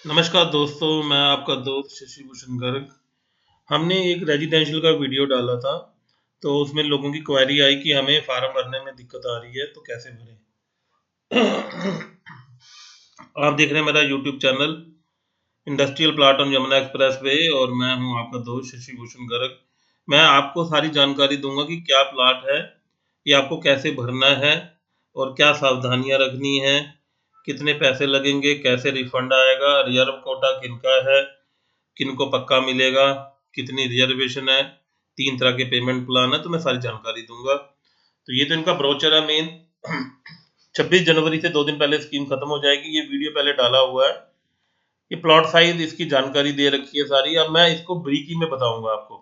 नमस्कार दोस्तों, मैं आपका दोस्त शशि भूषण गर्ग। हमने एक रेजिडेंशियल का वीडियो डाला था, तो उसमें लोगों की क्वेरी आई कि हमें फार्म भरने में दिक्कत आ रही है, तो कैसे भरें। आप देख रहे हैं मेरा YouTube channel industrial plot on Yamuna express way, और मैं हूं आपका दोस्त शशि भूषण गर्ग। मैं आपको सारी जानकारी दूंगा कि क्या प्लॉट है, ये आपको कैसे भरना है और क्या सावधानियां रखनी है, कितने पैसे लगेंगे, कैसे रिफंड आएगा, रिजर्व कोटा किनका है, किनको पक्का मिलेगा, कितनी रिजर्वेशन है, 3 तरह के पेमेंट प्लान है, तो मैं सारी जानकारी दूँगा। तो ये तो इनका ब्रोचर है मेन। 26 जनवरी से 2 दिन पहले स्कीम खत्म हो जाएगी। ये वीडियो पहले डाला हुआ है। ये प्लॉट साइज़ इसकी जानकारी दे रखी है सारी। अब मैं इसको ब्रीकी में बताऊँगा आपको।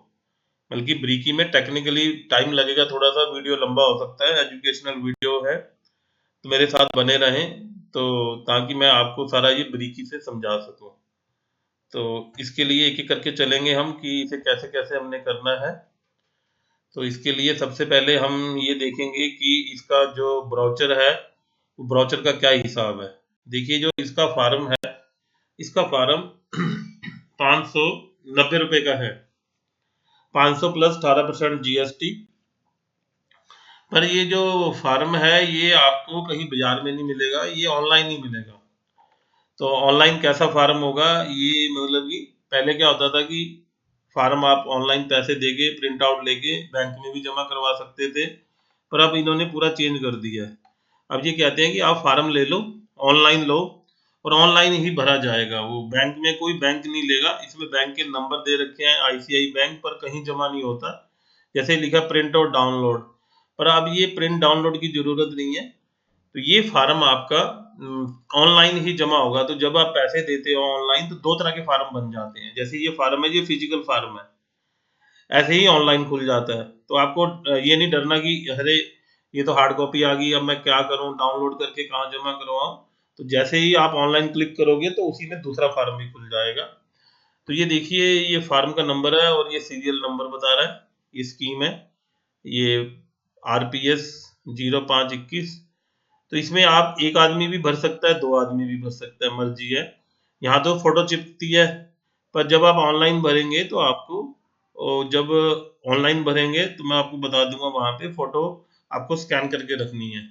बल्कि ब्रीकी में टेक्निकली टाइम लगेगा थोड़ा-सा, वीडियो लंबा हो सकता है, एजुकेशनल वीडियो है, तो मेरे साथ बने रहें, तो ताकि मैं आपको सारा ये ब्रीकी से समझा सकूँ। तो इसके लिए एक-एक करके चलेंगे हम कि इसे कैसे-कैसे हमने करना है। तो इसके लिए सबसे पहले हम ये देखेंगे कि इसका जो ब्रोचर है, वो ब्रोचर का क्या हिसाब है। देखिए, जो इसका फ़ार्म है, इसका फ़ार्म ₹590 का है। 500 प्लस 18% जीएसटी। पर ये जो फ़ार्म है, ये आपको कहीं बाज़ार में नहीं मिलेगा, ये ऑनलाइन ही मिलेगा। तो ऑनलाइन कैसा फ़ार्म होगा, ये मतलब कि पहले क्या होता था कि फ़ार्म आप ऑनलाइन पैसे देके प्रिंट आउट लेके बैंक में भी जमा करवा सकते थे, पर अब इन्होंने पूरा चेंज कर दिया है। अब ये कहते हैं कि आप फ़ार्म ले लो, ऑनलाइन लो, और ऑनलाइन ही भरा जाएगा। वो बैंक में कोई बैंक नहीं लेगा। इसमें बैंक के नंबर दे रखे हैं, आईसीआई बैंक, पर कहीं जमा नहीं होता। जैसे लिखा प्रिंट और डाउनलोड, पर अब ये प्रिंट डाउनलोड की ज़रूरत नहीं है। तो ये फार्म आपका ऑनलाइन ही जमा होगा। तो जब आप पैसे देते हो ऑनलाइन, तो 2 तरह के फार्म बन जाते हैं। जैसे ये फार्म है, ये फिजिकल फार्म है, ऐसे ही ऑनलाइन खुल जाता है। तो आपको ये नहीं डरना कि अरे ये तो हार्ड कॉपी आ गई, अब मैं क्या करूँ, डाउनलोड करके कहाँ जमा करवाऊँ। तो जैसे ही आप ऑनलाइन क्लिक करोगे, तो उसी में दूसरा फार्म भी खुल जाएगा। तो ये देखिए, ये फार्म का नंबर है और ये सीरियल नंबर बता रहा है। ये स्कीम है, ये आरपीएस 0521। तो इसमें आप एक आदमी भी भर सकता है, 2 आदमी भी भर सकता है, मर्जी है। यहाँ तो फोटो चिपकती है, पर जब आप ऑनलाइन भरेंगे तो आपको जब ऑनलाइन भरेंगे तो मैं आपको बता दूंगा, वहां पे फोटो आपको स्कैन करके रखनी है।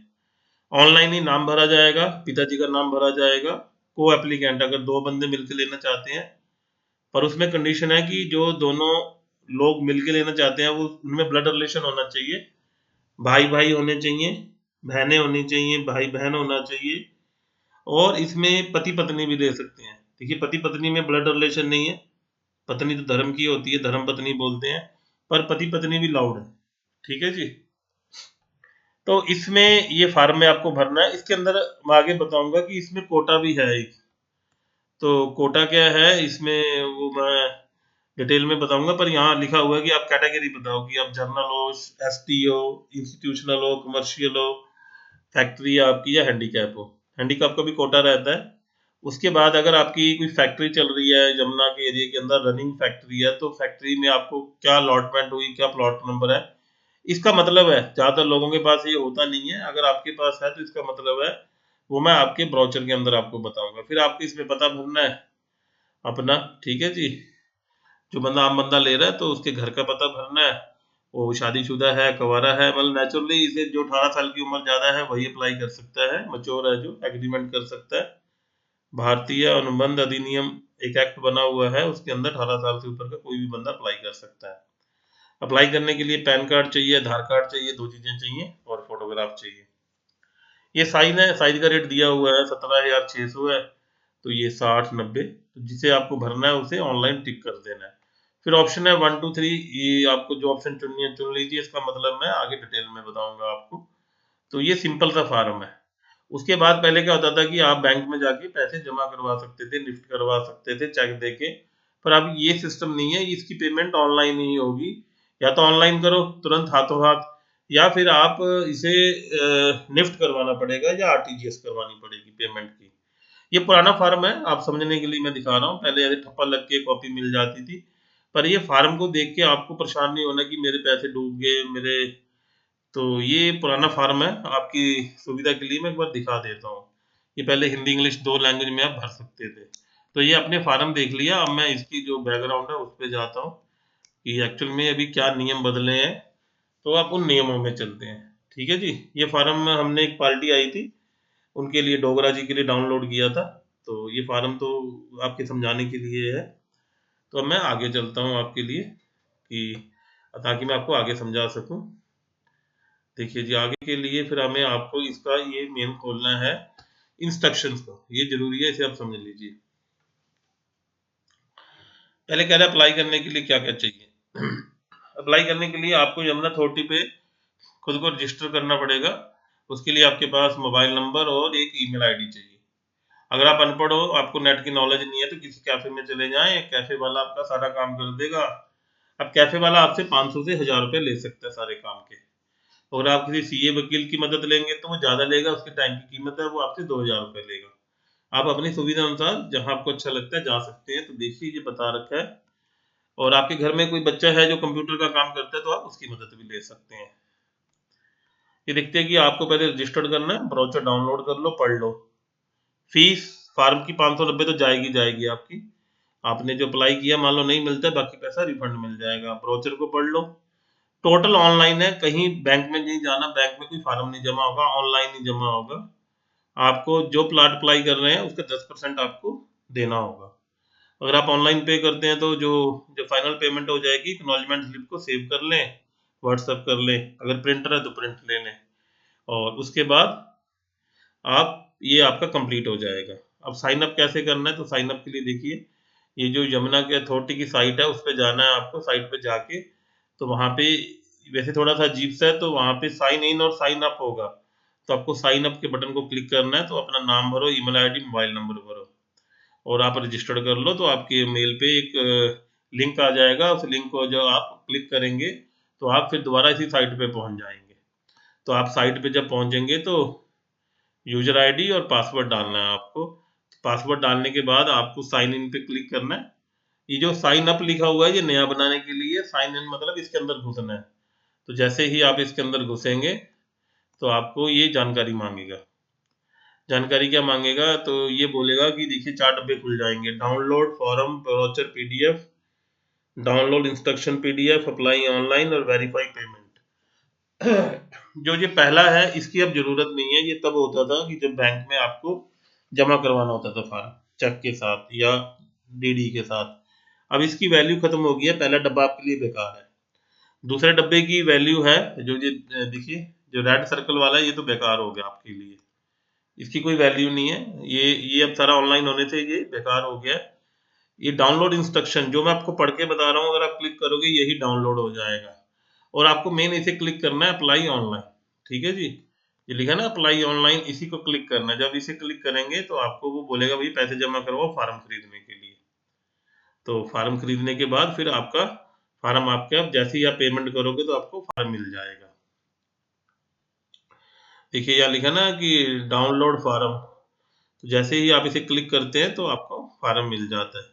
ऑनलाइन ही नाम भरा जाएगा, पिताजी का नाम भरा जाएगा, को एप्लीकेंट अगर 2 बंदे मिलकर लेना चाहते हैं। पर उसमें कंडीशन है कि जो दोनों लोग मिलके लेना चाहते हैं, वो उनमें ब्लड रिलेशन होना चाहिए, भाई भाई होने चाहिए, बहनें होनी चाहिए, भाई बहन होना चाहिए। और इसमें पति पत्नी भी ले सकते हैं। देखिए, पति पत्नी में ब्लड रिलेशन नहीं है, पत्नी तो धर्म की होती है, धर्म पत्नी बोलते हैं, पर पति पत्नी भी लाउड है। ठीक है जी। तो इसमें ये फार्म में आपको भरना है। इसके अंदर मैं आगे बताऊंगा कि इसमें कोटा भी है एक। तो कोटा क्या है इसमें, वो मैं डिटेल में बताऊंगा, पर यहाँ लिखा हुआ है कि आप कैटेगरी बताओ कि आप जर्नल हो, एसटी हो, इंस्टीट्यूशनल हो, कमर्शियल हो, फैक्ट्री आपकी, या हैंडीकैप हो। हैंडीकैप का भी कोटा रहता है। उसके बाद अगर आपकी कोई फैक्ट्री चल रही है यमुना के एरिया के अंदर, रनिंग फैक्ट्री है, तो फैक्ट्री में आपको क्या अलॉटमेंट हुई, क्या प्लॉट नंबर है, इसका मतलब है। ज़्यादातर लोगों के पास ये होता नहीं है, अगर आपके पास है तो इसका मतलब है, वो मैं आपके ब्रोचर के अंदर आपको बताऊंगा। फिर आपको इसमें पता भरना है अपना। ठीक है जी। जो बंदा आम बंदा ले रहा है, तो उसके घर का पता भरना है, वो शादीशुदा है, कवारा है, मतलब नेचुरली इसे जो 18 साल की उम्र ज़्यादा है वही अप्लाई कर सकता है, मच्योर है जो एग्रीमेंट कर सकता है। भारतीय अनुबंध अधिनियम एक एक्ट बना हुआ है, उसके अंदर 18 साल से ऊपर का कोई भी बंदा अप्लाई कर सकता है। अप्लाई करने के लिए पैन कार्ड चाहिए, आधार कार्ड चाहिए, 2 चीज़ें चाहिए, और फोटोग्राफ चाहिए। ये साइज है, साइज का रेट दिया हुआ है 17,600 है। तो ये 60-90, तो जिसे आपको भरना है उसे ऑनलाइन टिक कर देना है। फिर ऑप्शन है 1 2 3, ये आपको जो ऑप्शन चुननी है चुन लीजिए। इसका मतलब मैं आगे डिटेल में बताऊंगा आपको। तो ये सिंपल सा फार्म है। उसके बाद पहले क्या होता था कि आप बैंक में जाके पैसे जमा करवा सकते थे, निफ्ट करवा सकते थे चेक देके। पर अब ये सिस्टम नहीं है, इसकी पेमेंट ऑनलाइन ही होगी। या तो ऑनलाइन करो तुरंत हाथों हाथ, या फिर आप इसे निफ्ट करवाना पड़ेगा, या आरटीजीएस करवानी पड़ेगी पेमेंट की। ये पुराना फार्म है, आप समझने के लिए मैं दिखा रहा हूँ। पहले ऐसे ठप्पा लग के कॉपी मिल जाती थी। पर ये फार्म को देख के आपको परेशान नहीं होना कि मेरे पैसे डूब गए मेरे। तो ये पुराना फार्म है, आपकी सुविधा के लिए मैं एक बार दिखा देता हूँ। ये पहले हिंदी इंग्लिश 2 लैंग्वेज में आप भर सकते थे। तो ये अपने फार्म देख लिया। अब मैं इसकी जो बैकग्राउंड है उस पे जाता हूँ कि एक्चुअल में अभी क्या नियम बदले हैं, तो आप उन नियमों में चलते हैं। ठीक है जी। ये फार्म हमने एक पार्टी आई थी उनके लिए, डोगरा जी के लिए डाउनलोड किया था। तो ये फार्म तो आपके समझाने के लिए है। तो अब मैं आगे चलता हूँ आपके लिए कि ताकि मैं आपको आगे समझा सकूँ। देखिए जी, आगे के लिए फिर हमें आपको इसका ये मेन खोलना है इंस्ट्रक्शंस को, ये ज़रूरी है, इसे आप समझ लीजिए। पहले कह रहा है अप्लाई करने के लिए क्या-क्या चाहिए। अप्लाई करने के लिए आपको यमुना अथॉरिटी पे खुद को रजिस्टर करना पड़ेगा। उसके लिए आपके पास मोबाइल नंबर और एक ईमेल आईडी चाहिए। अगर आप अनपढ़ हो, आपको नेट की नॉलेज नहीं है, तो किसी कैफ़े में चले जाएँ, कैफ़े वाला आपका सारा काम कर देगा। अब कैफ़े वाला आपसे 500 से 1000 रुपए ले सकता है सारे काम के। और आप किसी सीए वकील की मदद लेंगे तो वो ज़्यादा लेगा, उसके टाइम की कीमत है, वो आपसे 2000 रुपए लेगा। आप अपनी सुविधा अनुसार जहाँ आपको अच्छा लगता है जा सकते हैं। तो देखिए ये बता रखा है। और आपके घर में कोई बच्चा है जो कंप्यूटर का काम करता है तो आप उसकी मदद भी ले सकते हैं। ये देखते हैं कि आपको पहले रजिस्टर्ड करना है, ब्राउज़र डाउनलोड कर लो, पढ़ लो। फीस फार्म की 590 तो जाएगी जाएगी आपकी। आपने जो अप्लाई किया मान लो नहीं मिलता है, बाकी पैसा रिफंड मिल जाएगा। ब्राउज़र को पढ़ लो। टोटल ऑनलाइन है, कहीं बैंक में नहीं जाना, बैंक में कोई फार्म नहीं जमा होगा, ऑनलाइन ही जमा होगा। आपको जो प्लॉट अप्लाई कर रहे हैं उसका 10% आपको देना होगा। अगर आप ऑनलाइन पे करते हैं तो जो जो फाइनल पेमेंट हो जाएगी, एक्नॉलेजमेंट स्लिप को सेव कर लें, व्हाट्सएप कर लें, अगर प्रिंटर है तो प्रिंट ले लें, और उसके बाद आप ये आपका कंप्लीट हो जाएगा। अब साइन अप कैसे करना है, तो साइन अप के लिए देखिए, ये जो यमुना के अथॉरिटी की साइट है उस पे जाना है आपको। साइट पे जाके तो वहाँ पे वैसे थोड़ा सा अजीब सा है, तो वहाँ पे साइन इन और साइन अप होगा। तो आपको साइन अप के बटन को क्लिक करना है, तो अपना नाम भरो, ईमेल आईडी, मोबाइल नंबर भरो और आप रजिस्टर्ड कर लो। तो आपके मेल पे एक लिंक आ जाएगा। उस लिंक को जो आप क्लिक करेंगे तो आप फिर दोबारा इसी साइट पे पहुँच जाएँगे। तो आप साइट पे जब पहुँचेंगे तो यूज़र आईडी और पासवर्ड डालना है आपको। पासवर्ड डालने के बाद आपको साइन इन पे क्लिक करना है। ये जो साइन अप लिखा हुआ है ये नया बनाने के लिए, साइन इन मतलब इसके अंदर घुसना है। तो जैसे ही आप इसके अंदर घुसेंगे तो आपको ये जानकारी माँगेगा। जानकारी क्या माँगेगा, तो ये बोलेगा कि देखिए 4 डब्बे खुल जाएँगे, download form, brochure PDF, download instruction PDF, apply online और वेरीफाई पेमेंट। जो ये पहला है इसकी अब ज़रूरत नहीं है, ये तब होता था कि जब बैंक में आपको जमा करवाना होता था फार्म, चेक के साथ या डीडी के साथ। अब इसकी वैल्यू खत्म हो गई है, पहला डब्बा आपके लिए बेकार है। दूसरे डब्बे की वैल्यू है जो ये देखिए, जो रेड सर्कल वाला है ये तो बेकार हो गया आपके लिए। इसकी कोई वैल्यू नहीं है। ये अब सारा ऑनलाइन होने से ये बेकार हो गया है। ये डाउनलोड इंस्ट्रक्शन जो मैं आपको पढ़ के बता रहा हूँ, अगर आप क्लिक करोगे यही डाउनलोड हो जाएगा। और आपको मेन इसे क्लिक करना है, अप्लाई ऑनलाइन। ठीक है जी। ये लिखा है ना अप्लाई ऑनलाइन, इसी को क्लिक करना है। जब इसे क्लिक करेंगे तो आपको वो बोलेगा भाई पैसे जमा करवाओ फार्म खरीदने के लिए। तो फार्म खरीदने के बाद फिर आपका फार्म आपके, आप जैसे ही आप पेमेंट करोगे तो आपको फार्म मिल जाएगा। देखिए यहाँ लिखा ना कि डाउनलोड फार्म, तो जैसे ही आप इसे क्लिक करते हैं तो आपको फार्म मिल जाता है।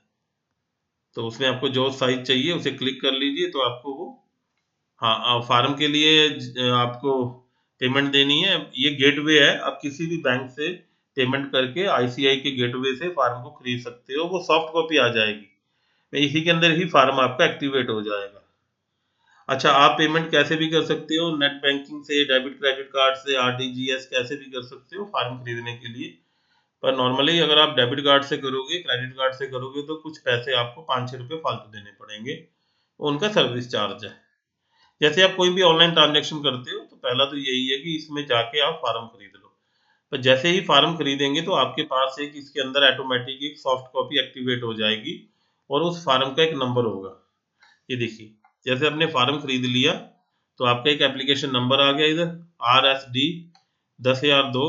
तो उसमें आपको जो साइज़ चाहिए उसे क्लिक कर लीजिए तो आपको वो, हाँ, फार्म के लिए आपको पेमेंट देनी है। ये गेटवे है, आप किसी भी बैंक से पेमेंट करके आईसीआई के गेटवे से फार्म को खरीद सकते हो, वो सॉफ्ट कॉपी आ जाएगी। इसी के अंदर ही फार्म आपका एक्टिवेट हो जाएगा। अच्छा, आप पेमेंट कैसे भी कर सकते हो, नेट बैंकिंग से, डेबिट क्रेडिट कार्ड से, आरटीजीएस कैसे भी कर सकते हो फार्म खरीदने के लिए। पर नॉर्मली अगर आप डेबिट कार्ड से करोगे, क्रेडिट कार्ड से करोगे तो कुछ पैसे आपको 5-6 रुपए फालतू देने पड़ेंगे, उनका सर्विस चार्ज है। जैसे आप कोई भी ऑनलाइन ट्रांजैक्शन करते हो तो पहला तो यही है कि इसमें जाके आप फार्म खरीद लो। पर जैसे ही फार्म खरीदेंगे तो आपके पास एक इसके अंदर ऑटोमेटिक एक सॉफ्ट कॉपी एक्टिवेट हो जाएगी और उस फार्म का एक नंबर होगा। ये देखिए, जैसे आपने फार्म खरीद लिया तो आपका एक एप्लीकेशन नंबर आ गया इधर, RSD 10,002,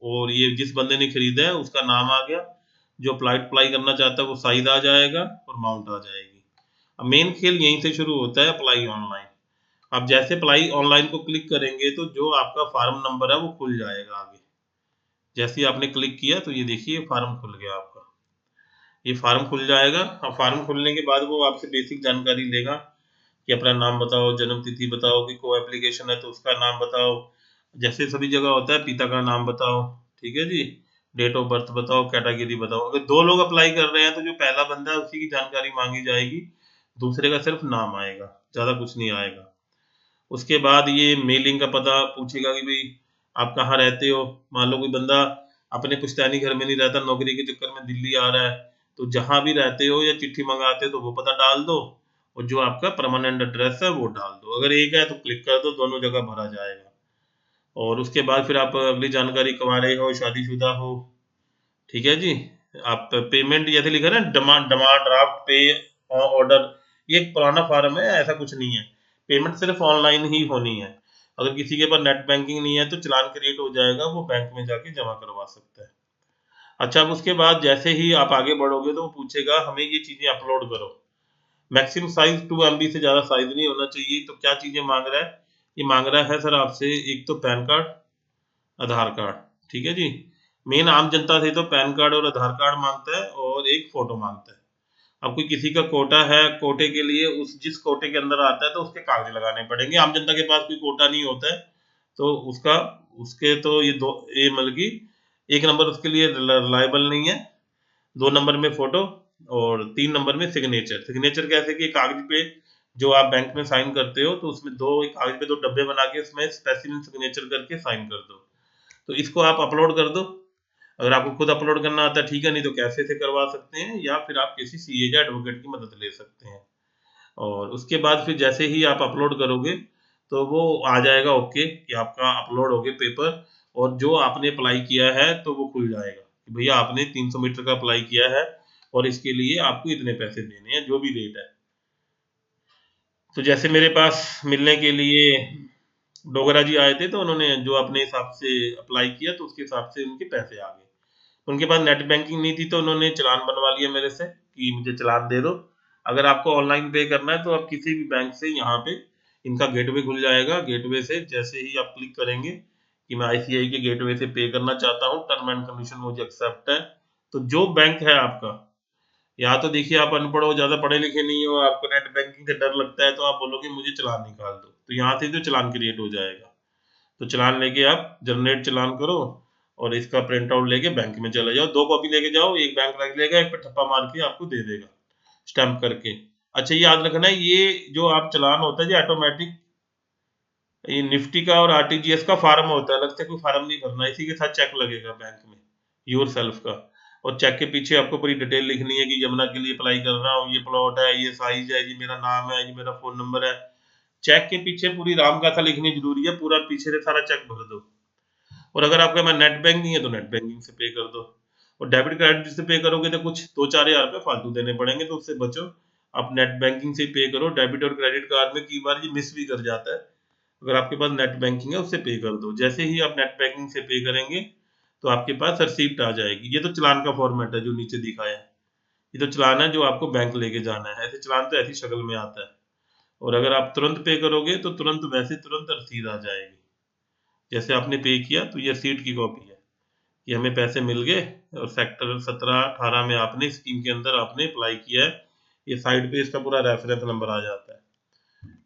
और ये जिस बंदे ने खरीदा है उसका नाम आ गया। जो अप्लाई करना चाहता है वो साइज आ जाएगा और अमाउंट आ जाएगी। अब मेन खेल यहीं से शुरू होता है, अप्लाई ऑनलाइन। आप जैसे अप्लाई ऑनलाइन को क्लिक करेंगे तो जो आपका फार्म नंबर है वो खुल जाएगा आगे। जैसे ही आपने क्लिक किया तो ये देखिए फार्म खुल गया आपका। ये फार्म खुल जाएगा। अब फार्म खुलने के बाद वो आपसे बेसिक जानकारी लेगा कि अपना नाम बताओ, जन्म तिथि बताओ, कि को एप्लीकेशन है तो उसका नाम बताओ। जैसे सभी जगह होता है, पिता का नाम बताओ। ठीक है जी। डेट ऑफ बर्थ बताओ, कैटेगरी बताओ। अगर 2 लोग अप्लाई कर रहे हैं तो जो पहला बंदा है उसी की जानकारी मांगी जाएगी, दूसरे का सिर्फ नाम आएगा, ज़्यादा कुछ नहीं आएगा। उसके बाद ये मेलिंग का पता पूछेगा कि भाई आप कहाँ रहते हो। मान लो कोई बंदा अपने पुश्तैनी घर में नहीं रहता, नौकरी के चक्कर में दिल्ली आ रहा है, तो जहाँ भी रहते हो या चिट्ठी मंगाते हो तो वो पता डाल दो, और जो आपका परमानेंट एड्रेस है वो डाल दो। अगर एक है तो क्लिक कर दो, दोनों जगह भरा जाएगा। और उसके बाद फिर आप अगली जानकारी, कुंवारे हो, शादीशुदा हो, ठीक है जी। आप पेमेंट जैसे लिखा है ना, डिमांड डिमांड ड्राफ्ट पे ऑर्डर, ये एक पुराना फार्म है, ऐसा कुछ नहीं है। पेमेंट सिर्फ ऑनलाइन ही होनी है। अगर किसी के पास नेट बैंकिंग नहीं है तो चालान क्रिएट हो जाएगा, वो बैंक में जाके जमा करवा सकता है। अच्छा, अब उसके बाद जैसे ही आप आगे बढ़ोगे तो वो पूछेगा हमें ये चीजें अपलोड करो। मैक्सिमम साइज 2 MB से ज्यादा साइज नहीं होना चाहिए। तो क्या चीजें मांग रहा है? ये मांग रहा है सर आपसे, एक तो पैन कार्ड, आधार कार्ड, ठीक है जी। मेन आम जनता से तो पैन कार्ड और आधार कार्ड मांगता है, और एक फोटो मांगता है। अब कोई किसी का कोटा है, कोटे के लिए उस जिस कोटे के अंदर आता है तो उसके कागज लगाने पड़ेंगे। आम जनता के पास कोई कोटा नहीं होता है तो उसका, उसके तो ये दो, ये मतलब कि एक नंबर उसके लिए रिलायबल नहीं है, 2 नंबर में फोटो, और 3 नंबर में सिग्नेचर। सिग्नेचर कैसे कि कागज पे जो आप बैंक में साइन करते हो तो उसमें दो, एक कागज पे 2 डब्बे बना के उसमें स्पेसिफिक सिग्नेचर करके साइन कर दो। तो इसको आप अपलोड कर दो। अगर आपको खुद अपलोड करना आता है ठीक है, नहीं तो कैफे से करवा सकते हैं, या फिर आप किसी सीए या एडवोकेट की मदद ले सकते हैं। और उसके बाद फिर जैसे ही आप अपलोड करोगे तो वो आ जाएगा ओके कि आपका अपलोड हो गया पेपर, और जो आपने अप्लाई किया है तो वो खुल जाएगा कि भैया आपने 300 मीटर का अप्लाई किया है और इसके लिए आपको इतने पैसे देने हैं, जो भी रेट है। तो जैसे मेरे पास मिलने के लिए डोगरा जी आए थे, तो उन्होंने जो अपने हिसाब से अप्लाई किया तो उसके हिसाब से उनके पैसे आ गए। उनके पास नेट बैंकिंग नहीं थी तो उन्होंने चालान बनवा लिया मेरे से कि मुझे चालान दे दो। अगर आपको ऑनलाइन पे करना है तो आप किसी भी बैंक से यहाँ पे इनका गेटवे खुल जाएगा। गेटवे से जैसे ही आप क्लिक करेंगे कि मैं आईसीआई के गेटवे से पे करना चाहता हूँ, टर्म एंड कंडीशन मुझे एक्सेप्ट है, तो जो बैंक है आपका, या तो देखिए आप अनपढ़ हो, ज्यादा पढ़े लिखे नहीं हो, आपको नेट बैंकिंग से डर लगता है, तो आप बोलोगे मुझे चालान निकाल दो, तो यहाँ से जो चालान क्रिएट हो जाएगा। तो चालान लेके आप जनरेट चालान करो, और इसका प्रिंट आउट लेके बैंक में चले जाओ। 2 कॉपी लेके जाओ, एक बैंक रख लेगा, एक पे ठप्पा मार के आपको दे देगा स्टैम्प करके। अच्छा, ये याद रखना है, ये जो आप चालान होता है जो ऑटोमेटिक, ये निफ्टी का और आरटीजीएस का फार्म होता है, अलग से कोई फार्म नहीं भरना, इसी के साथ चेक लगेगा बैंक में, योर सेल्फ का। और चेक के पीछे आपको पूरी डिटेल लिखनी है कि यमुना के लिए अप्लाई कर रहा हूँ, ये प्लॉट है, ये साइज है, ये मेरा नाम है, ये मेरा फोन नंबर है। चेक के पीछे पूरी राम गाथा लिखनी जरूरी है, पूरा पीछे से सारा चेक भर दो। और अगर आपके पास नेट बैंकिंग है तो नेट बैंकिंग से पे कर दो। और डेबिट क्रेडिट से पे करोगे तो कुछ 2-4 हज़ार रुपये फालतू देने पड़ेंगे, तो उससे बचो। आप नेट बैंकिंग से पे करो। डेबिट और क्रेडिट कार्ड में कई बार ये मिस भी कर जाता है। अगर आपके पास नेट बैंकिंग है उससे पे कर दो। जैसे ही आप नेट बैंकिंग से पे करेंगे तो आपके पास रिसीप्ट आ जाएगी। ये तो चालान का फॉर्मेट है जो नीचे दिखाया है, ये तो चालान है जो आपको बैंक लेके जाना है। ऐसे चालान तो ऐसी शक्ल में आता है। और अगर आप तुरंत पे करोगे तो तुरंत वैसे तुरंत रसीद आ जाएगी। जैसे आपने पे किया तो ये रसीद की कॉपी है कि हमें पैसे मिल गए, और सेक्टर 17-18 में आपने स्कीम के अंदर आपने अप्लाई किया है। ये साइड पे इसका पूरा रेफरेंस नंबर आ जाता है।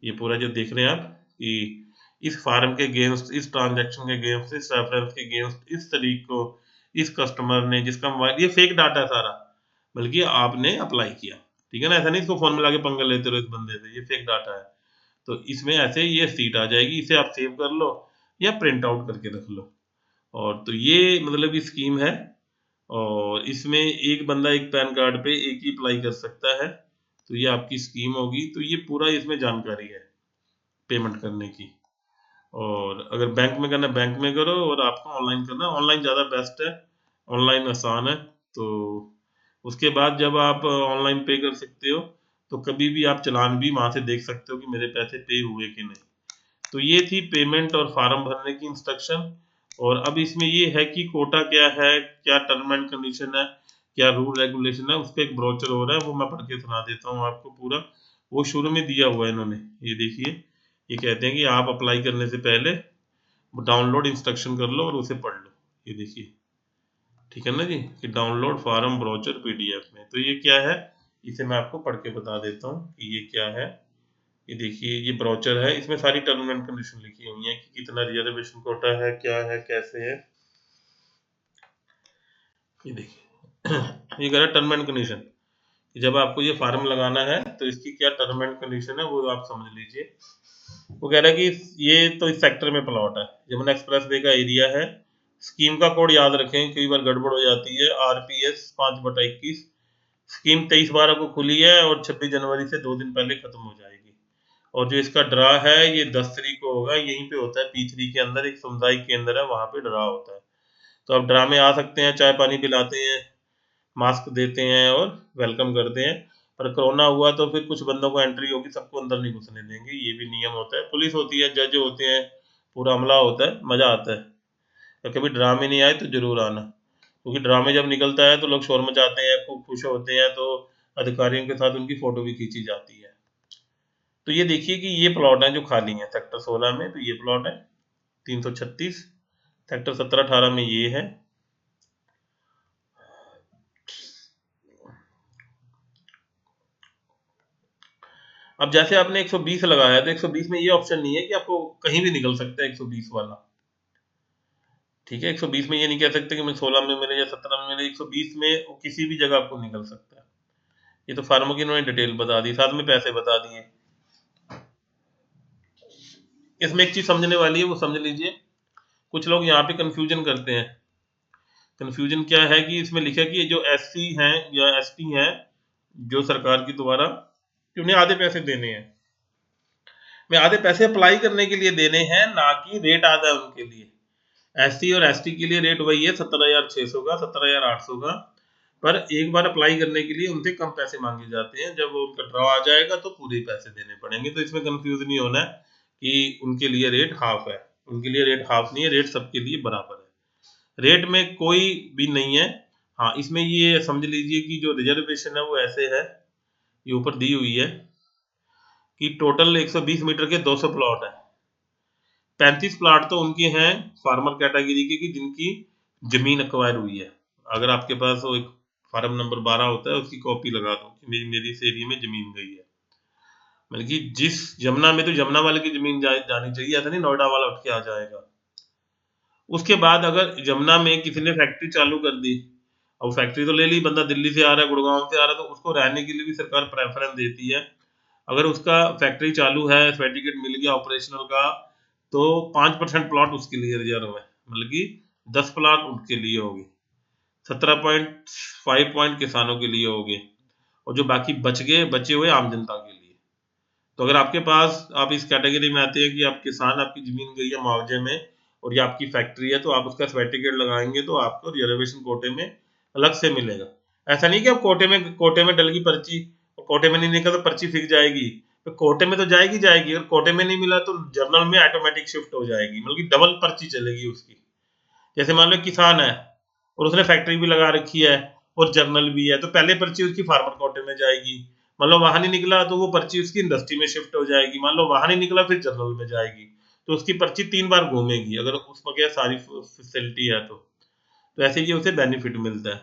ये पूरा जो देख रहे हैं आप कि इस फार्म के अगेंस्ट, इस ट्रांजैक्शन के अगेंस्ट, इस रेफरेंस के अगेंस्ट, इस तारीख को इस कस्टमर ने जिसका मोबाइल, ये फेक डाटा है सारा, बल्कि आपने अप्लाई किया। ठीक है ना, ऐसा नहीं इसको फोन में लाके पंगा लेते रहो इस बंदे से, ये फेक डाटा है। तो इसमें ऐसे ये सीट आ जाएगी, इसे आप सेव कर लो या प्रिंट आउट करके रख लो। और तो ये मतलब की स्कीम है। और इसमें एक बंदा एक पैन कार्ड पे एक ही अप्लाई कर सकता है। तो ये आपकी स्कीम होगी। तो ये पूरा इसमें जानकारी है पेमेंट करने की। और अगर बैंक में करना है बैंक में करो, और आपको ऑनलाइन करना है ऑनलाइन ज़्यादा बेस्ट है, ऑनलाइन आसान है। तो उसके बाद जब आप ऑनलाइन पे कर सकते हो तो कभी भी आप चालान भी वहाँ से देख सकते हो कि मेरे पैसे पे हुए कि नहीं। तो ये थी पेमेंट और फार्म भरने की इंस्ट्रक्शन। और अब इसमें ये है कि कोटा क्या है, क्या टर्म एंड कंडीशन है, क्या रूल रेगुलेशन है, उसका एक ब्रोचर हो रहा है, वो मैं पढ़ के सुना देता हूँ आपको पूरा। वो शुरू में दिया हुआ है इन्होंने, ये देखिए। ये कहते हैं कि आप अप्लाई करने से पहले डाउनलोड इंस्ट्रक्शन कर लो और उसे पढ़ लो। ये देखिए, ठीक है ना जी, कि डाउनलोड फार्म ब्रोचर पीडीएफ में। तो ये क्या है, इसे मैं आपको पढ़ के बता देता हूँ कि ये क्या है। ये देखिए, ये ब्रोचर है, इसमें सारी टर्म एंड कंडीशन लिखी हुई है कि कितना रिजर्वेशन कोटा है, क्या है, कैसे है। ये देखिए ये कह रहा है टर्म एंड कंडीशन, जब आपको ये फार्म लगाना है तो इसकी क्या टर्म एंड कंडीशन है वो आप समझ लीजिए। वो कह रहा है कि ये तो इस सेक्टर में प्लॉट है, यमुना एक्सप्रेस वे का एरिया है। स्कीम का कोड याद रखें, कई बार गड़बड़ हो जाती है। RPS 5/21। स्कीम 23/12 को खुली है और 26 जनवरी से 2 दिन पहले खत्म हो जाएगी। और जो इसका ड्रा है ये 10 तारीख को होगा, यहीं पे होता है P3 के अंदर, एक सामुदायिक केंद्र है वहां पे ड्रा होता है। तो आप ड्रा में आ सकते हैं, चाय पानी पिलाते हैं, मास्क देते हैं और वेलकम करते हैं। पर कोरोना हुआ तो फिर कुछ बंदों को एंट्री होगी, सबको अंदर नहीं घुसने देंगे, ये भी नियम होता है। पुलिस होती है, जज होते हैं, पूरा अमला होता है, मजा आता है। तो कभी ड्रामे नहीं आए तो जरूर आना, क्योंकि ड्रामे जब निकलता है तो लोग शोर मचाते हैं, खूब खुश होते हैं, तो अधिकारियों के साथ उनकी फोटो भी खींची जाती है। तो ये देखिए कि ये प्लॉट है जो खाली है सेक्टर 16 में, तो ये प्लॉट है 336। सेक्टर 17-18 में ये है। अब जैसे आपने 120 लगाया तो 120 में ये ऑप्शन नहीं है कि आपको कहीं भी निकल सकता है 120 वाला। ठीक है, 120 में ये नहीं कह सकते कि मैं 16 में मिले या 17 में मिले, 120 में वो किसी भी जगह आपको निकल सकता है। ये तो फार्मों की इन्होंने डिटेल बता दी, साथ में पैसे बता दिए। इसमें एक चीज समझने वाली है, वो समझ लीजिए। कुछ लोग यहाँ पे कंफ्यूजन करते हैं। कंफ्यूजन क्या है कि इसमें लिखा है कि जो SC हैं या ST हैं, जो सरकार के द्वारा, कि उन्हें आधे पैसे देने हैं। में आधे पैसे अप्लाई करने के लिए देने हैं, ना कि रेट आधा है उनके लिए। SC और ST के लिए रेट वही है 17,600 का, 17,800 का। पर एक बार अप्लाई करने के लिए उनसे कम पैसे मांगे जाते हैं, जब उनका ड्रॉ आ जाएगा तो पूरे ही पैसे देने पड़ेंगे। तो इसमें कंफ्यूज नहीं होना है कि उनके लिए रेट हाफ है। उनके लिए रेट हाफ नहीं है, रेट सबके लिए बराबर है, रेट में कोई भी नहीं है। हाँ, इसमें ये समझ लीजिए कि जो रिजर्वेशन है वो ऐसे है, ये ऊपर दी हुई है कि टोटल 120 मीटर के 200 प्लॉट है। 35 प्लॉट तो उनके हैं फार्मर कैटेगरी के, कि जिनकी जमीन एक्वायर हुई है। अगर आपके पास वो एक फार्म नंबर 12 होता है, उसकी कॉपी लगा दो कि मेरी इस एरिया में जमीन गई है। मतलब कि जिस यमुना में, तो यमुना वाले की जमीन जानी चाहिए, ऐसा नहीं नोएडा वाला उठ के आ जाएगा। उसके बाद अगर यमुना में किसी ने फैक्ट्री चालू कर दी, अब फैक्ट्री तो ले ली, बंदा दिल्ली से आ रहा है, गुड़गांव से आ रहा है, तो उसको रहने के लिए भी सरकार प्रेफरेंस देती है। अगर उसका फैक्ट्री चालू है, सर्टिफिकेट मिल गया ऑपरेशनल का, तो 5% प्लॉट उसके लिए रिजर्व है। मतलब कि 10 प्लॉट उसके लिए होगी, 17.5 पॉइंट किसानों के लिए होंगे, और जो बाकी बचे हुए आम जनता के लिए। तो अगर आपके पास, आप इस कैटेगरी में आते हैं कि आप किसान, आपकी जमीन गई है मुआवजे में, और ये आपकी फैक्ट्री है, तो आप उसका सर्टिफिकेट लगाएंगे तो आपको रिजर्वेशन कोटे में अलग से मिलेगा। ऐसा नहीं कि आप कोटे में डल गई पर्ची, और कोटे में नहीं निकला तो पर्ची फिक जाएगी। तो कोटे में तो जाएगी जाएगी, अगर कोटे में नहीं मिला तो जर्नल में ऑटोमेटिक शिफ्ट हो जाएगी, मतलब कि डबल पर्ची चलेगी उसकी। जैसे मान लो किसान है और उसने फैक्ट्री भी लगा रखी है और जर्नल भी है, तो पहले पर्ची उसकी फार्मर कोटे में जाएगी। मान लो वहां नहीं निकला तो वो पर्ची उसकी इंडस्ट्री में शिफ्ट हो जाएगी। मान लो वहां नहीं निकला फिर जर्नल में जाएगी, तो उसकी पर्ची 3 बार घूमेगी, अगर उसमें क्या सारी फैसिलिटी है तो ऐसे ही उसे बेनिफिट मिलता है।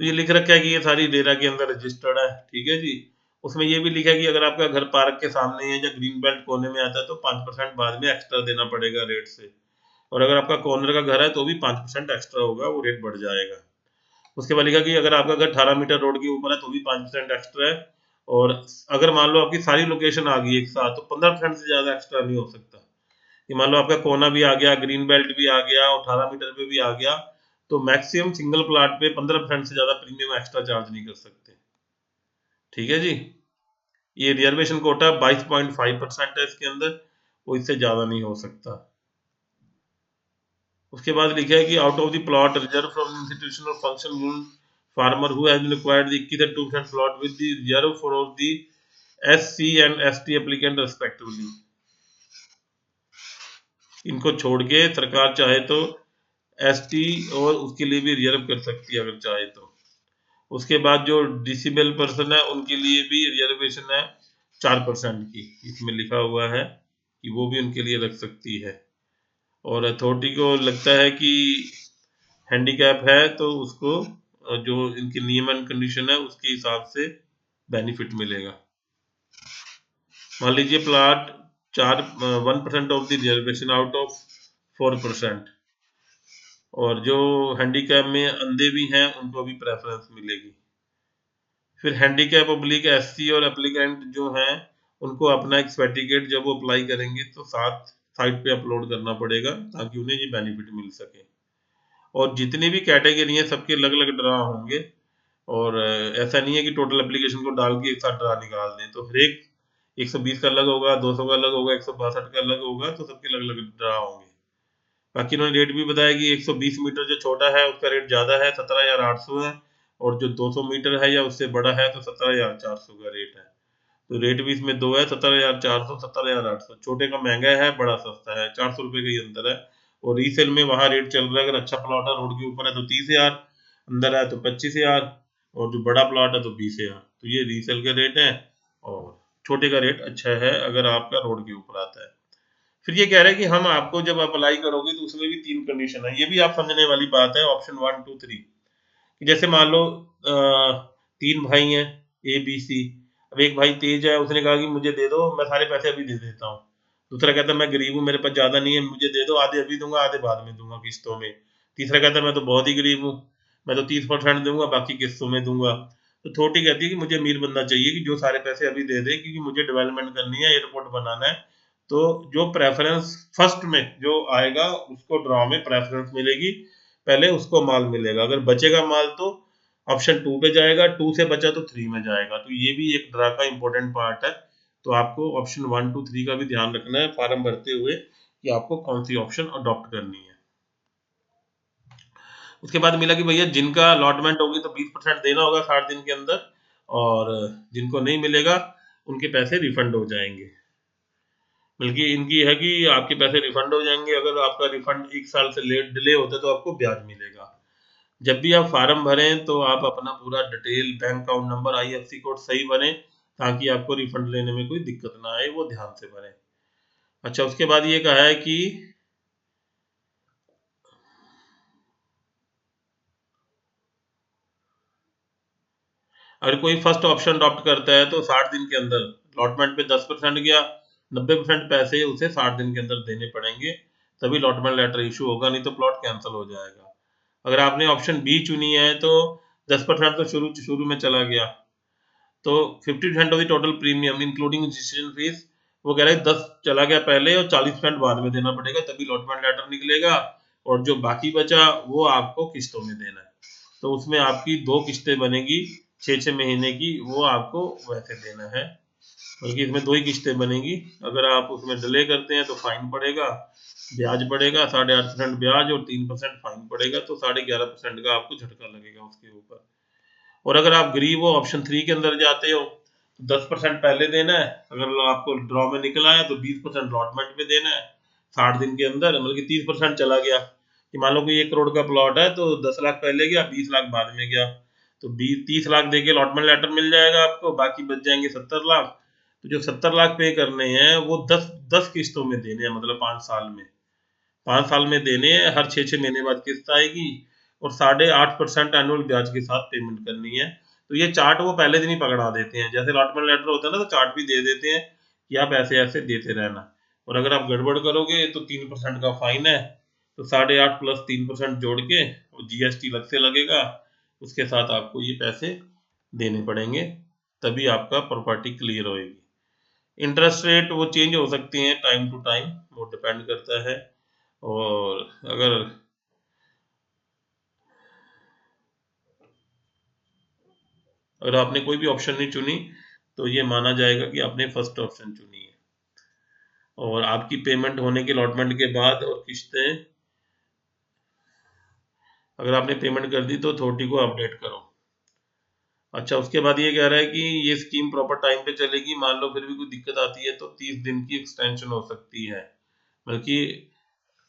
तो ये लिख रखा है कि ये सारी रेरा के अंदर रजिस्टर्ड है, ठीक है जी। उसमें ये भी लिखा है कि अगर आपका घर पार्क के सामने है या ग्रीन बेल्ट कोने में आता है तो 5% बाद में एक्स्ट्रा देना पड़ेगा रेट से। और अगर आपका कॉर्नर का घर है तो भी 5% एक्स्ट्रा होगा, वो रेट बढ़ जाएगा। उसके बाद लिखा कि अगर आपका घर 18 मीटर रोड के ऊपर है तो भी 5% एक्स्ट्रा है। और अगर मान लो आपकी सारी लोकेशन आ गई एक साथ, तो 15% से ज्यादा एक्स्ट्रा नहीं हो सकता। कि मान लो आपका कोना भी आ गया, ग्रीन बेल्ट भी आ गया, 18 मीटर पे भी आ गया, तो मैक्सिमम सिंगल प्लॉट पे 15% से ज्यादा प्रीमियम एक्स्ट्रा चार्ज नहीं कर सकते। ठीक है जी। ये रिजर्वेशन कोटा 22.5% है इसके अंदर, वो इससे ज्यादा नहीं हो सकता। उसके बाद लिखा है कि out of the plot reserve from institutional function farmer who has been acquired the 21% plot with the reserve for the SC and ST applicant respectively. इनको छोड़ के सरकार चाहे तो ST और उसके लिए भी रिजर्व कर सकती है अगर चाहे तो। उसके बाद जो डिसेबल पर्सन है उनके लिए भी रिजर्वेशन है 4% की, इसमें लिखा हुआ है कि वो भी उनके लिए रख सकती है। और अथॉरिटी को लगता है कि हैंडीकैप है तो उसको जो इनके नियम एंड कंडीशन है उसके हिसाब से बेनिफिट मिलेगा। मान लीजिए plot 1% of the reservation out of 4%, और जो हैंडीकैप में अंधे भी हैं उनको भी प्रेफरेंस मिलेगी। फिर हैंडीकैप ऑब्लिक एससी और एप्लीकेंट जो हैं उनको अपना एक सर्टिफिकेट जब वो अप्लाई करेंगे तो साथ साइट पे अपलोड करना पड़ेगा ताकि उन्हें ये बेनिफिट मिल सके। और जितनी भी कैटेगरी हैं सबके अलग अलग ड्रा होंगे, और ऐसा नहीं है कि टोटल एप्लीकेशन को डाल के एक साथ ड्रा निकाल दें। तो हर एक 120 का अलग होगा, 200 का अलग होगा, 162 का अलग होगा, तो सबके अलग अलग ड्रा होंगे। बाकी उन्होंने रेट भी बताया कि 120 मीटर जो छोटा है उसका रेट ज़्यादा है, 17,800 है, और जो 200 मीटर है या उससे बड़ा है तो 17,400 का रेट है। तो रेट भी इसमें दो है, 17,400, 17,800। छोटे का महंगा है, बड़ा सस्ता है, 400 रुपये का ही अंतर है। और रीसेल में वहाँ रेट चल रहा है, अगर अच्छा प्लॉट है रोड के ऊपर है तो 30,000, अंदर है तो 25,000, और जो बड़ा प्लॉट है तो 20,000। तो ये रीसेल के रेट है, और छोटे का रेट अच्छा है अगर आपका रोड के ऊपर आता है। फिर ये कह रहे हैं कि हम आपको जब अप्लाई करोगे तो उसमें भी 3 कंडीशन है, ये भी आप समझने वाली बात है। ऑप्शन 1, 2, 3, जैसे मान लो 3 भाई हैं, ए बी सी। अब एक भाई तेज है, उसने कहा कि मुझे दे दो, मैं सारे पैसे अभी दे देता हूँ। दूसरा कहता है मैं गरीब हूँ, मेरे पास ज्यादा नहीं है, मुझे दे दो, आधे अभी दूंगा आधे बाद में दूंगा किस्तों में। तीसरा कहता है मैं तो बहुत ही गरीब हूँ, मैं तो 30% दूंगा बाकी किस्तों में दूंगा। तो छोटी कहती है कि मुझे अमीर बंदा चाहिए कि जो सारे पैसे अभी दे दे, क्योंकि मुझे डेवलपमेंट करनी है, एयरपोर्ट बनाना है। तो जो प्रेफरेंस फर्स्ट में जो आएगा उसको ड्रॉ में प्रेफरेंस मिलेगी, पहले उसको माल मिलेगा। अगर बचेगा माल तो ऑप्शन 2 पे जाएगा, 2 से बचा तो 3 में जाएगा। तो ये भी एक ड्रा का इंपॉर्टेंट पार्ट है। तो आपको ऑप्शन 1, 2, 3 का भी ध्यान रखना है फॉर्म भरते हुए कि आपको कौन सी ऑप्शन अडॉप्ट करनी है। उसके बाद मिला कि भैया जिनका अलॉटमेंट होगी तो 20% देना होगा 60 दिन के अंदर, और जिनको नहीं मिलेगा उनके पैसे रिफंड हो जाएंगे। बल्कि इनकी है कि आपके पैसे रिफंड हो जाएंगे, अगर आपका रिफंड 1 साल से लेट डिले होता है तो आपको ब्याज मिलेगा। जब भी आप फार्म भरें तो आप अपना पूरा detail, bank account number, IFSC code सही भरें ताकि आपको रिफंड लेने में कोई दिक्कत ना आए, वो ध्यान से भरें। अच्छा, उसके बाद ये कहा है कि अगर कोई फर्स्ट ऑप्शन अडॉप्ट करता है तो 60 दिन के अंदर लॉटमेंट पे 10% गया, 90% पैसे उसे 60 दिन के अंदर देने पड़ेंगे, तभी लॉटमेंट लेटर इशू होगा, नहीं तो प्लॉट कैंसिल हो जाएगा। अगर आपने ऑप्शन बी चुनी है तो 10% तो शुरू शुरू में चला गया, तो 50% of the total premium including registration fees, वो कह रहे हैं 10 चला गया पहले और 40% बाद में देना पड़ेगा, तभी लॉटमेंट लेटर निकलेगा। और जो बाकी बचा वो आपको किस्तों में देना है। तो उसमें आपकी 2 किस्तें बनेगी 6-6 महीने की, वो आपको वैसे देना है। बल्कि इसमें 2 ही किस्तें बनेगी। अगर आप उसमें डिले करते हैं तो फाइन पड़ेगा, ब्याज पड़ेगा 8.5% ब्याज और 3% फाइन पड़ेगा, तो 11.5% का आपको झटका लगेगा उसके ऊपर। और अगर आप गरीब हो, ऑप्शन 3 के अंदर जाते हो, तो 10% पहले देना है। अगर आपको ड्रॉ में निकला है तो 20% लॉटमेंट में देना है 60 दिन के अंदर। मतलब कि 30% चला गया, कि मान लो कि 1 करोड़ का प्लॉट है तो 10 लाख पहले गया, 20 लाख बाद में गया, तो 30 लाख दे के लॉटमेंट लेटर मिल जाएगा आपको, बाकी बच जाएंगे 70 लाख। तो जो 70 लाख पे करने हैं वो 10 किस्तों में देने हैं, मतलब 5 साल में। 5 साल में देने हैं, हर 6-6 महीने बाद किस्त आएगी, और 8.5% एनुअल ब्याज के साथ पेमेंट करनी है। तो ये चार्ट वो पहले दिन ही पकड़ा देते हैं, जैसे अलॉटमेंट लेटर होता है ना, तो चार्ट भी दे देते हैं कि आप ऐसे ऐसे देते रहना। और अगर आप गड़बड़ करोगे तो 3% का फाइन है। तो 8.5 प्लस 3% जोड़ के, और जीएसटी अलग से लगेगा, उसके साथ आपको ये पैसे देने पड़ेंगे, तभी आपका प्रॉपर्टी क्लियर होएगी। इंटरेस्ट रेट वो चेंज हो सकती हैं टाइम टू टाइम, वो डिपेंड करता है। और अगर अगर आपने कोई भी ऑप्शन नहीं चुनी तो ये माना जाएगा कि आपने फर्स्ट ऑप्शन चुनी है। और आपकी पेमेंट होने के अलॉटमेंट के बाद और किस्तें, अगर आपने पेमेंट कर दी तो अथॉरिटी को अपडेट करो। अच्छा, उसके बाद ये कह रहा है कि ये स्कीम प्रॉपर टाइम पे चलेगी, मान लो फिर भी कोई दिक्कत आती है तो 30 दिन की एक्सटेंशन हो सकती है। बल्कि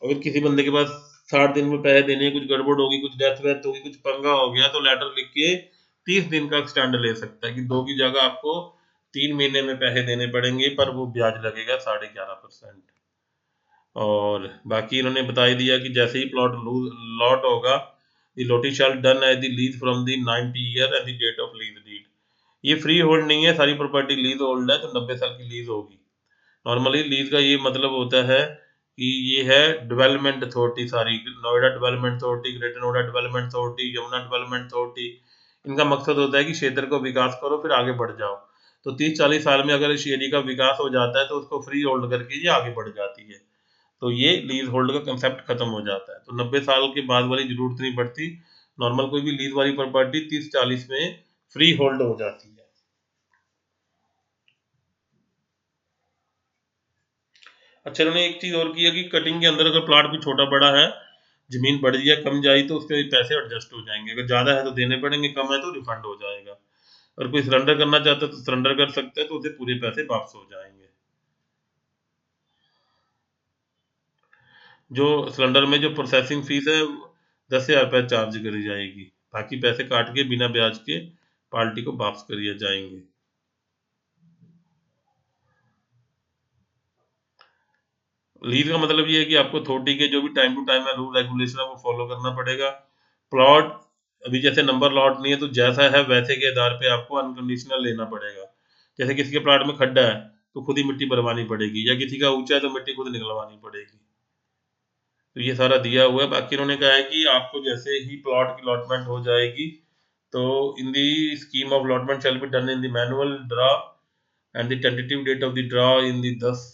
अगर किसी बंदे के पास 60 दिन में पैसे देने हैं, कुछ गड़बड़ होगी, कुछ डेथ वेथ होगी, कुछ पंगा हो गया, तो लेटर लिख के 30 दिन का एक्सटेंड ले सकता है, कि 2 की जगह आपको 3 महीने में पैसे देने पड़ेंगे, पर वो ब्याज लगेगा 11.5%। और बाकी इन्होंने बता ही दिया कि जैसे ही प्लॉट लॉट होगा, the allottee shall done as the lease from the 90 year at the date of lease deed. ये फ्री होल्ड नहीं है, सारी प्रॉपर्टी लीज होल्ड है, तो 90 साल की लीज होगी। नॉर्मली लीज का ये मतलब होता है कि ये है डेवलपमेंट अथॉरिटी सारी, Noida development authority, greater Noida development authority, Yamuna development authority. इनका मकसद होता है कि क्षेत्र को विकास करो फिर आगे बढ़ जाओ। तो 30-40 साल में अगर इस एरिया का विकास हो जाता है तो उसको फ्री होल्ड करके ये आगे बढ़ जाती है। तो ये लीज होल्ड का कंसेप्ट खत्म हो जाता है, तो 90 साल के बाद वाली जरूरत नहीं पड़ती। नॉर्मल कोई भी लीज वाली प्रॉपर्टी 30-40 में फ्री होल्ड हो जाती है। अच्छा, इन्होंने एक चीज और की है कि कटिंग के अंदर अगर प्लाट भी छोटा बड़ा है, जमीन बढ़ जाए कम जाए तो उसके पैसे एडजस्ट हो जाएंगे। अगर ज्यादा है तो देने पड़ेंगे, कम है तो रिफंड हो जाएगा। और कोई सरेंडर करना चाहता है तो सरेंडर कर सकता है, तो उसे पूरे पैसे वापस हो जाएंगे। जो सिलेंडर में जो प्रोसेसिंग फीस है 10,000 रुपये चार्ज करी जाएगी, बाकी पैसे काट के बिना ब्याज के पार्टी को वापस करिए जाएंगे। लीज का मतलब ये है कि आपको अथॉरिटी के जो भी टाइम टू टाइम है रूल रेगुलेशन है वो फॉलो करना पड़ेगा। प्लॉट अभी जैसे नंबर लॉट नहीं है, तो जैसा है वैसे के आधार पे आपको अनकंडीशनल लेना पड़ेगा। जैसे किसी के प्लॉट में खड्डा है तो खुद ही मिट्टी भरवानी पड़ेगी, या किसी का ऊंचा है तो मिट्टी खुद निकलवानी पड़ेगी। तो ये सारा दिया हुआ है। बाकी उन्होंने कहा है कि आपको जैसे ही प्लॉट की अलॉटमेंट हो जाएगी, तो in the scheme of allotment shall be done in the manual draw and the tentative date of the draw in the 10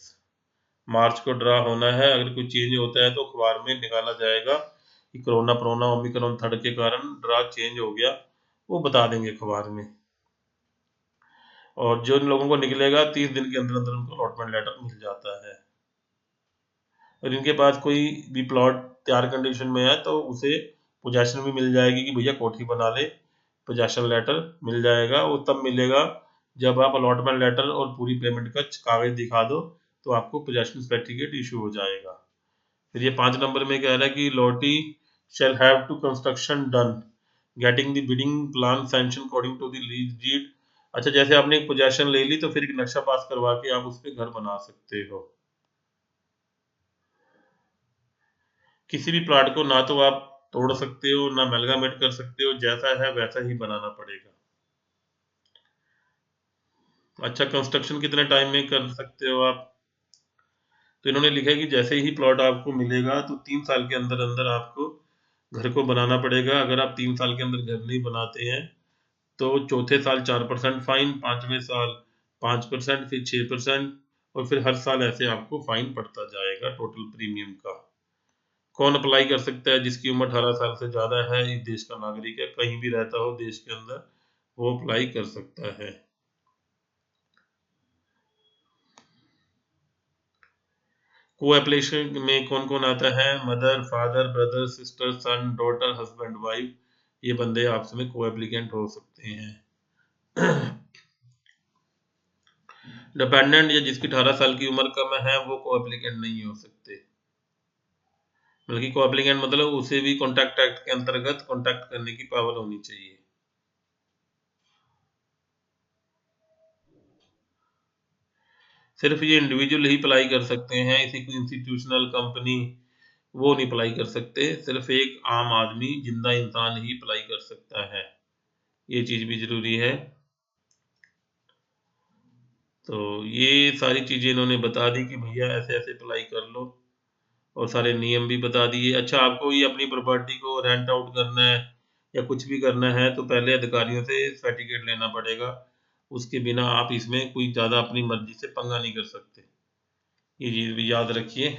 March को ड्रा होना है। अगर कोई चेंज होता है तो अखबार में निकाला जाएगा कि कोरोना प्रोना ओमिक्रॉन थर्ड के कारण ड्रा चेंज हो गया, वो बता देंगे अखबार में। और जो लोगों को निकलेगा 30 दिन के अंदर अंदर उनको अलॉटमेंट लेटर मिल जाता है। और इनके पास कोई भी प्लॉट तैयार कंडीशन में है तो उसे पोजेशन भी मिल जाएगी कि भैया कोठी बना ले, पोजेशन लेटर मिल जाएगा। वो तब मिलेगा जब आप अलॉटमेंट लेटर और पूरी पेमेंट का कागज दिखा दो, तो आपको पोजेशन सर्टिफिकेट इशू हो जाएगा। फिर ये 5 नंबर में कह रहा है कि allottee shall have to construction done getting the building plan sanction according to the lease deed. अच्छा, जैसे आपने एक पोजेशन ले ली तो फिर एक नक्शा पास करवा के आप उस पर घर बना सकते हो। किसी भी प्लाट को ना तो आप तोड़ सकते हो ना अमेलगामेट कर सकते हो, जैसा है वैसा ही बनाना पड़ेगा। अच्छा, कंस्ट्रक्शन कितने टाइम में कर सकते हो आप? तो इन्होंने लिखा है कि जैसे ही प्लॉट आपको मिलेगा तो 3 साल के अंदर अंदर आपको घर को बनाना पड़ेगा। अगर आप 3 साल के अंदर घर नहीं बनाते हैं तो चौथे साल 4% फाइन, 5वें साल 5%, फिर 6%, और फिर हर साल ऐसे आपको फाइन पड़ता जाएगा टोटल प्रीमियम का। कौन अप्लाई कर सकता है? जिसकी उम्र 18 साल से ज़्यादा है, इस देश का नागरिक है, कहीं भी रहता हो देश के अंदर, वो अप्लाई कर सकता है। को एप्लीकेशन में कौन कौन आता है? मदर, फादर, ब्रदर, सिस्टर, सन, डॉटर, हस्बैंड, वाइफ, ये बंदे आपस में को एप्लीकेंट हो सकते हैं। डिपेंडेंट या जिसकी 18 साल की उम्र कम है वो को एप्लीकेंट नहीं हो सकते। बल्कि को एप्लीकेंट मतलब उसे भी कॉन्टैक्ट एक्ट के अंतर्गत कॉन्टैक्ट करने की पावर होनी चाहिए। सिर्फ ये इंडिविजुअल ही अप्लाई कर सकते हैं, इसी कोई इंस्टीट्यूशनल कंपनी वो नहीं अप्लाई कर सकते। सिर्फ एक आम आदमी जिंदा इंसान ही अप्लाई कर सकता है, ये चीज़ भी ज़रूरी है। तो ये सारी चीज़ें इन्होंने बता दी कि भैया ऐसे ऐसे अप्लाई कर लो, और सारे नियम भी बता दिए। अच्छा, आपको ये अपनी प्रॉपर्टी को रेंट आउट करना है या कुछ भी करना है तो पहले अधिकारियों से सर्टिफिकेट लेना पड़ेगा। उसके बिना आप इसमें कोई ज़्यादा अपनी मर्जी से पंगा नहीं कर सकते, ये चीज़ भी याद रखिए।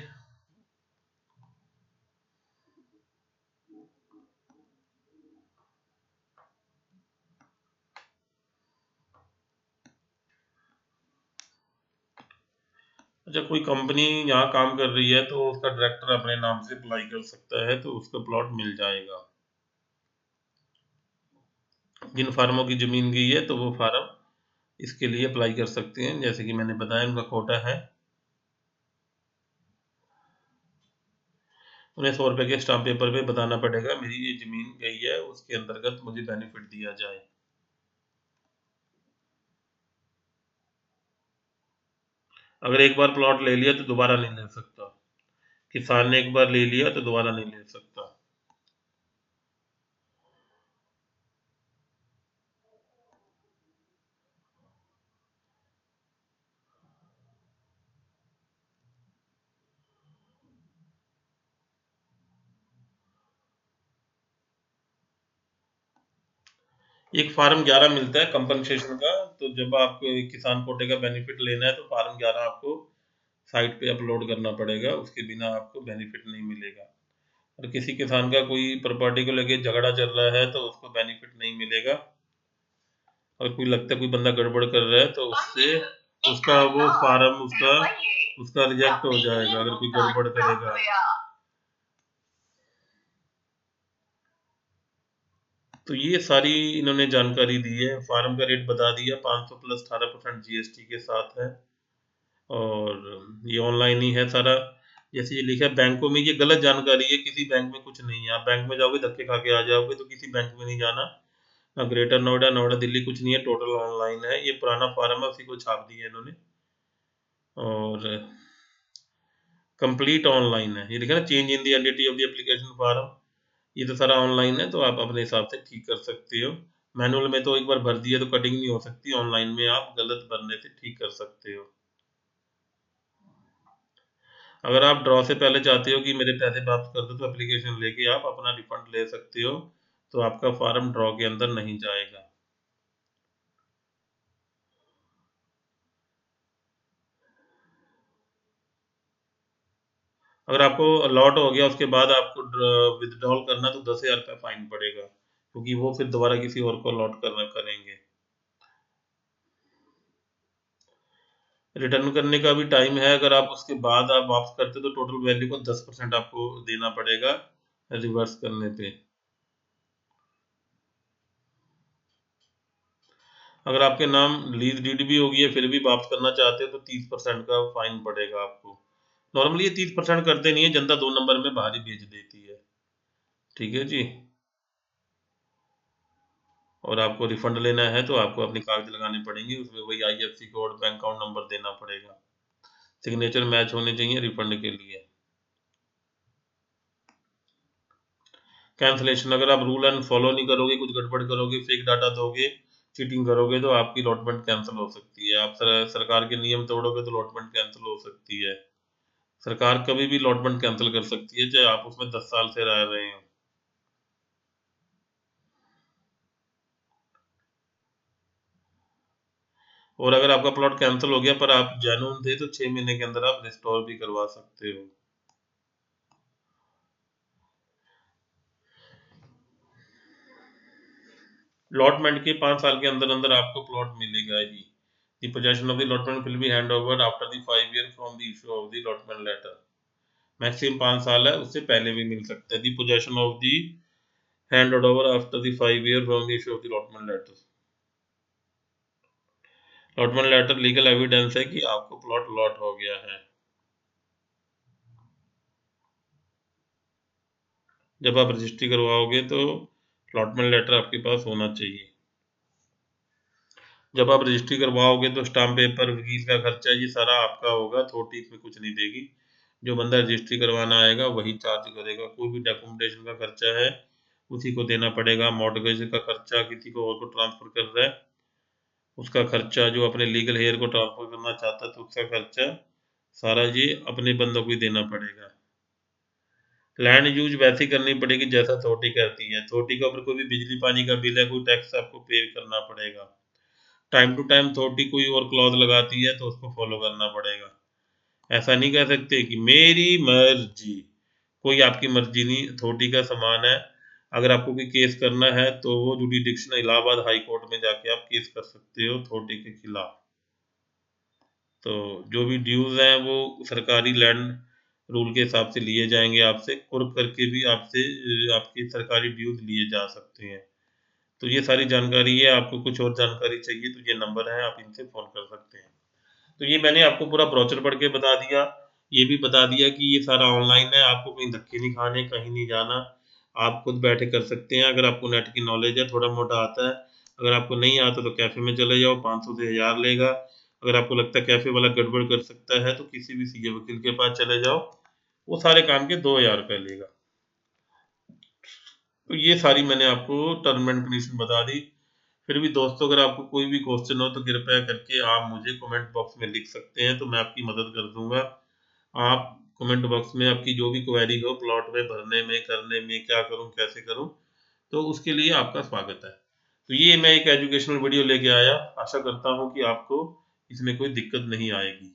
अच्छा, कोई कंपनी यहाँ काम कर रही है तो उसका डायरेक्टर अपने नाम से अप्लाई कर सकता है, तो उसका प्लॉट मिल जाएगा। जिन फार्मों की ज़मीन गई है तो वो फार्म इसके लिए अप्लाई कर सकते हैं, जैसे कि मैंने बताया उनका कोटा है। उन्हें 100 रुपये के स्टाम्प पेपर पे बताना पड़ेगा मेरी ये ज़मीन गई है, उसके अंतर्गत मुझे बेनिफिट दिया जाए। अगर एक बार प्लॉट ले लिया तो दोबारा नहीं ले सकता। किसान ने एक बार ले लिया तो दोबारा नहीं ले सकता। एक फार्म 11 मिलता है कंपनसेशन का। तो जब आपको किसान कोटे का बेनिफिट लेना है तो फार्म 11 आपको साइट पे अपलोड करना पड़ेगा, उसके बिना आपको बेनिफिट नहीं मिलेगा। और किसी किसान का कोई प्रॉपर्टी को लेके झगड़ा चल रहा है तो उसको बेनिफिट नहीं मिलेगा। और कोई लगता है कोई बंदा गड़बड़ कर रहा है तो उससे उसका वो फार्म उसका उसका रिजेक्ट हो जाएगा अगर कोई गड़बड़ करेगा। तो ये सारी इन्होंने जानकारी दी है। फार्म का रेट बता दिया, 500 प्लस 18% जीएसटी के साथ है। और ये ऑनलाइन ही है सारा। जैसे ये लिखा है बैंकों में, ये गलत जानकारी है, किसी बैंक में कुछ नहीं है। आप बैंक में जाओगे धक्के खा के आ जाओगे, तो किसी बैंक में नहीं जाना। ग्रेटर नोएडा, नोएडा दिल्ली कुछ नहीं है, टोटल ऑनलाइन है। ये पुराना फार्म है, उसी को छाप दिया इन्होंने। और कंप्लीट ऑनलाइन है। ये लिखा है ना, change in the entity of the application farm. ये तो सारा ऑनलाइन है, तो आप अपने हिसाब से ठीक कर सकते हो। मैनुअल में तो एक बार भर दिया तो कटिंग नहीं हो सकती, ऑनलाइन में आप गलत भरने से ठीक कर सकते हो। अगर आप ड्रॉ से पहले चाहते हो कि मेरे पैसे वापस कर दो, तो एप्लीकेशन लेके आप अपना रिफंड ले सकते हो। तो आपका फार्म ड्रॉ के अंदर नहीं जाएगा। अगर आपको अलॉट हो गया उसके बाद आपको विथड्रॉल करना, तो 10,000 रुपये फाइन पड़ेगा, क्योंकि वो फिर दोबारा किसी और को अलॉट करना करेंगे। रिटर्न करने का भी टाइम है। अगर आप उसके बाद आप वापस करते हो तो टोटल वैल्यू को 10% आपको देना पड़ेगा रिवर्स करने पे। अगर आपके नाम लीज डीड भी होगी है फिर भी वापस करना चाहते हो तो 30% का फाइन पड़ेगा आपको। नॉर्मली ये 30% करते नहीं है, जनता 2 नंबर में बाहर ही भेज देती है। ठीक है जी। और आपको रिफंड लेना है तो आपको अपने कागज लगाने पड़ेंगे, उसमें वही IFSC code, bank account number देना पड़ेगा। सिग्नेचर मैच होने चाहिए रिफंड के लिए। कैंसलेशन, अगर आप रूल एंड फॉलो नहीं करोगे, कुछ गड़बड़ करोगे, फेक डाटा दोगे, चीटिंग करोगे, तो आपकी अलॉटमेंट कैंसिल हो सकती है। आप सरकार के नियम तोड़ोगे तो अलॉटमेंट कैंसिल हो सकती है। सरकार कभी भी अलॉटमेंट कैंसिल कर सकती है, चाहे आप उसमें 10 साल से रह रहे हो। और अगर आपका प्लॉट कैंसिल हो गया पर आप जेन्युइन थे तो 6 महीने के अंदर आप रिस्टोर भी करवा सकते हो। अलॉटमेंट के 5 साल के अंदर अंदर आपको प्लॉट मिलेगा ही। The possession of the allotment will be hand over after the 5 year from the issue of the allotment letter। Maximum 5 साल है, उससे पहले भी मिल सकता है। The possession of the handed over after the 5 year from the issue of the allotment letter। allotment letter legal evidence है कि आपको प्लॉट अलॉट हो गया है। जब आप रजिस्ट्री करवाओगे तो अलॉटमेंट लेटर आपके पास होना चाहिए। जब आप रजिस्ट्री करवाओगे तो स्टाम्प पेपर, वकील का खर्चा, ये सारा आपका होगा। अथॉरिटी इसमें कुछ नहीं देगी। जो बंदा रजिस्ट्री करवाना आएगा वही चार्ज करेगा। कोई भी डॉक्यूमेंटेशन का खर्चा है उसी को देना पड़ेगा। मॉर्टगेज का खर्चा, किसी को और को ट्रांसफर कर रहा है उसका खर्चा, जो अपने लीगल हेयर को ट्रांसफर करना चाहता है तो उसका खर्चा, सारा ये अपने बंदों को ही देना पड़ेगा। लैंड यूज वैसे ही करनी पड़ेगी जैसा अथॉरिटी करती है। अथॉरिटी के ऊपर कोई भी बिजली पानी का बिल है, कोई टैक्स आपको पे करना पड़ेगा। टाइम टू टाइम अथॉरिटी कोई और क्लॉज लगाती है तो उसको फॉलो करना पड़ेगा। ऐसा नहीं कह सकते कि मेरी मर्जी। कोई आपकी मर्जी नहीं, अथॉरिटी का सामान है। अगर आपको कोई केस करना है तो वो जुडिडिक्शन इलाहाबाद हाई कोर्ट में जाके आप केस कर सकते हो अथॉरिटी के खिलाफ। तो जो भी ड्यूज हैं वो सरकारी लैंड रूल के हिसाब से लिए जाएंगे आपसे। कुर्क करके भी आपसे आपकी सरकारी ड्यूज लिए जा सकते हैं। तो ये सारी जानकारी है। आपको कुछ और जानकारी चाहिए तो ये नंबर है, आप इनसे फ़ोन कर सकते हैं। तो ये मैंने आपको पूरा ब्रोचर पढ़ के बता दिया। ये भी बता दिया कि ये सारा ऑनलाइन है, आपको कहीं धक्के नहीं खाने, कहीं नहीं जाना। आप खुद बैठे कर सकते हैं अगर आपको नेट की नॉलेज है, थोड़ा मोटा आता है। अगर आपको नहीं आता तो कैफ़े में चले जाओ, 500 से 1000 लेगा। अगर आपको लगता है कैफ़े वाला गड़बड़ कर सकता है तो किसी भी सीए वकील के पास चले जाओ, वो सारे काम के 2000 रुपये लेगा। तो ये सारी मैंने आपको टर्म एंड कंडीशन बता दी। फिर भी दोस्तों, अगर आपको कोई भी क्वेश्चन हो तो कृपया करके आप मुझे कमेंट बॉक्स में लिख सकते हैं, तो मैं आपकी मदद कर दूंगा। आप कमेंट बॉक्स में आपकी जो भी क्वेरी हो प्लॉट में भरने में, करने में, क्या करूं, कैसे करूं, तो उसके लिए आपका स्वागत है। तो ये मैं एक एजुकेशनल वीडियो लेके आया, आशा करता हूँ कि आपको इसमें कोई दिक्कत नहीं आएगी।